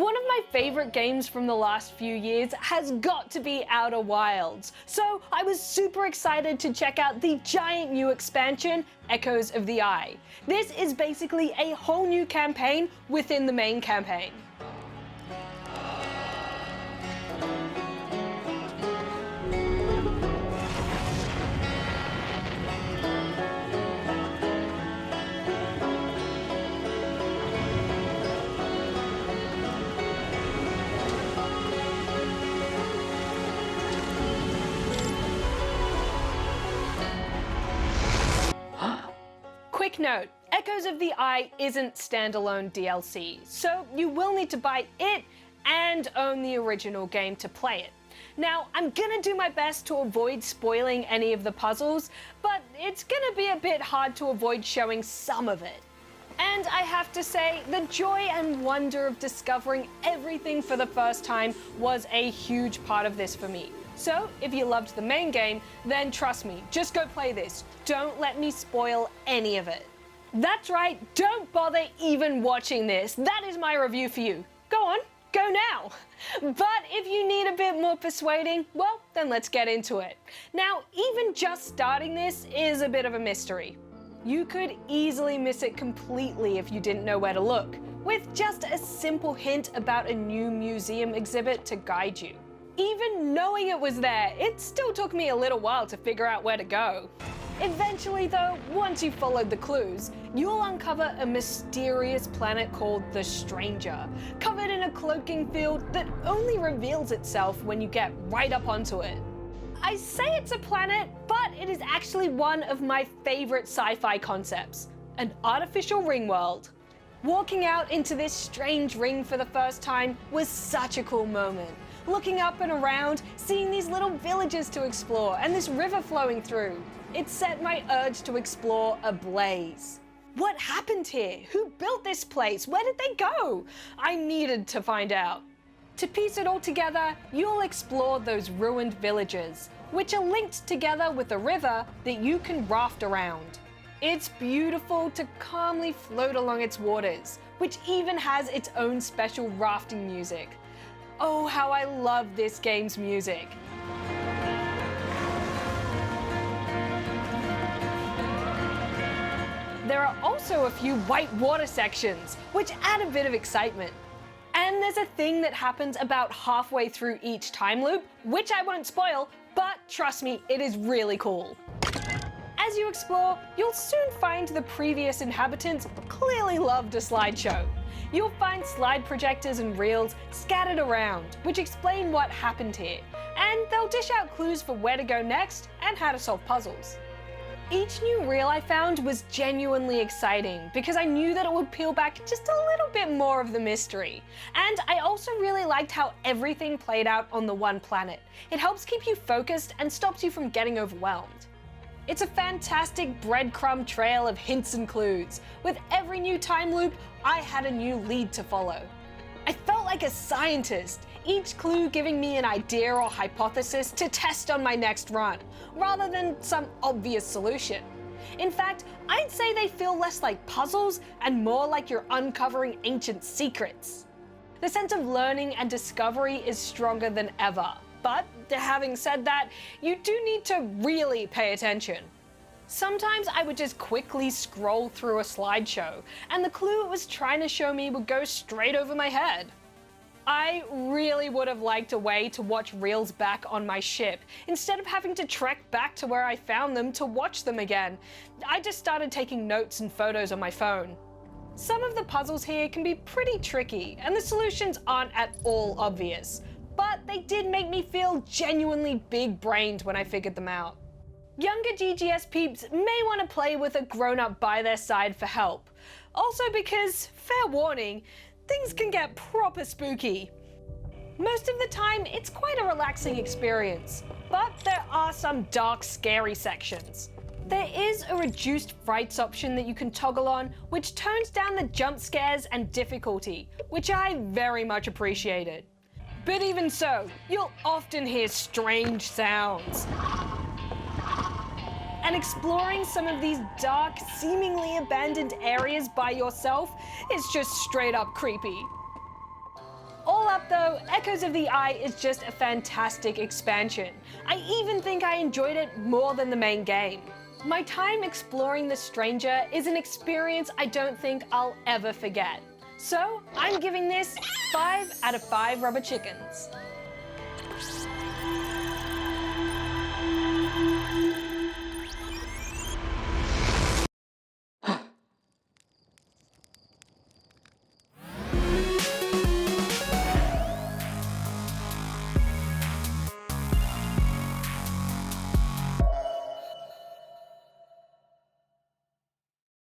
One of my favorite games from the last few years has got to be Outer Wilds, so I was super excited to check out the giant new expansion, Echoes of the Eye. This is basically a whole new campaign within the main campaign. Quick note, Echoes of the Eye isn't standalone DLC, so you will need to buy it and own the original game to play it. Now, I'm gonna do my best to avoid spoiling any of the puzzles, but it's gonna be a bit hard to avoid showing some of it. And I have to say, the joy and wonder of discovering everything for the first time was a huge part of this for me. So, if you loved the main game, then trust me, just go play this. Don't let me spoil any of it. That's right, don't bother even watching this. That is my review for you. Go on, go now. But if you need a bit more persuading, well, then let's get into it. Now, even just starting this is a bit of a mystery. You could easily miss it completely if you didn't know where to look, with just a simple hint about a new museum exhibit to guide you. Even knowing it was there, it still took me a little while to figure out where to go. Eventually though, once you've followed the clues, you'll uncover a mysterious planet called the Stranger, covered in a cloaking field that only reveals itself when you get right up onto it. I say it's a planet, but it is actually one of my favorite sci-fi concepts, an artificial ring world. Walking out into this strange ring for the first time was such a cool moment. Looking up and around, seeing these little villages to explore and this river flowing through. It set my urge to explore ablaze. What happened here? Who built this place? Where did they go? I needed to find out. To piece it all together, you'll explore those ruined villages, which are linked together with a river that you can raft around. It's beautiful to calmly float along its waters, which even has its own special rafting music. Oh, how I love this game's music. There are also a few white water sections, which add a bit of excitement. And there's a thing that happens about halfway through each time loop, which I won't spoil, but trust me, it is really cool. As you explore, you'll soon find the previous inhabitants clearly loved a slideshow. You'll find slide projectors and reels scattered around, which explain what happened here, and they'll dish out clues for where to go next and how to solve puzzles. Each new reel I found was genuinely exciting because I knew that it would peel back just a little bit more of the mystery. And I also really liked how everything played out on the one planet. It helps keep you focused and stops you from getting overwhelmed. It's a fantastic breadcrumb trail of hints and clues. With every new time loop, I had a new lead to follow. I felt like a scientist, each clue giving me an idea or hypothesis to test on my next run, rather than some obvious solution. In fact, I'd say they feel less like puzzles and more like you're uncovering ancient secrets. The sense of learning and discovery is stronger than ever. But having said that, you do need to really pay attention. Sometimes I would just quickly scroll through a slideshow, and the clue it was trying to show me would go straight over my head. I really would have liked a way to watch reels back on my ship, instead of having to trek back to where I found them to watch them again. I just started taking notes and photos on my phone. Some of the puzzles here can be pretty tricky, and the solutions aren't at all obvious. But they did make me feel genuinely big-brained when I figured them out. Younger GGS peeps may want to play with a grown-up by their side for help. Also because, fair warning, things can get proper spooky. Most of the time, it's quite a relaxing experience, but there are some dark, scary sections. There is a reduced frights option that you can toggle on, which tones down the jump scares and difficulty, which I very much appreciated. But even so, you'll often hear strange sounds. And exploring some of these dark, seemingly abandoned areas by yourself is just straight up creepy. up though, Echoes of the Eye is just a fantastic expansion. I even think I enjoyed it more than the main game. My time exploring the stranger is an experience I don't think I'll ever forget. So I'm giving this 5 out of 5 rubber chickens.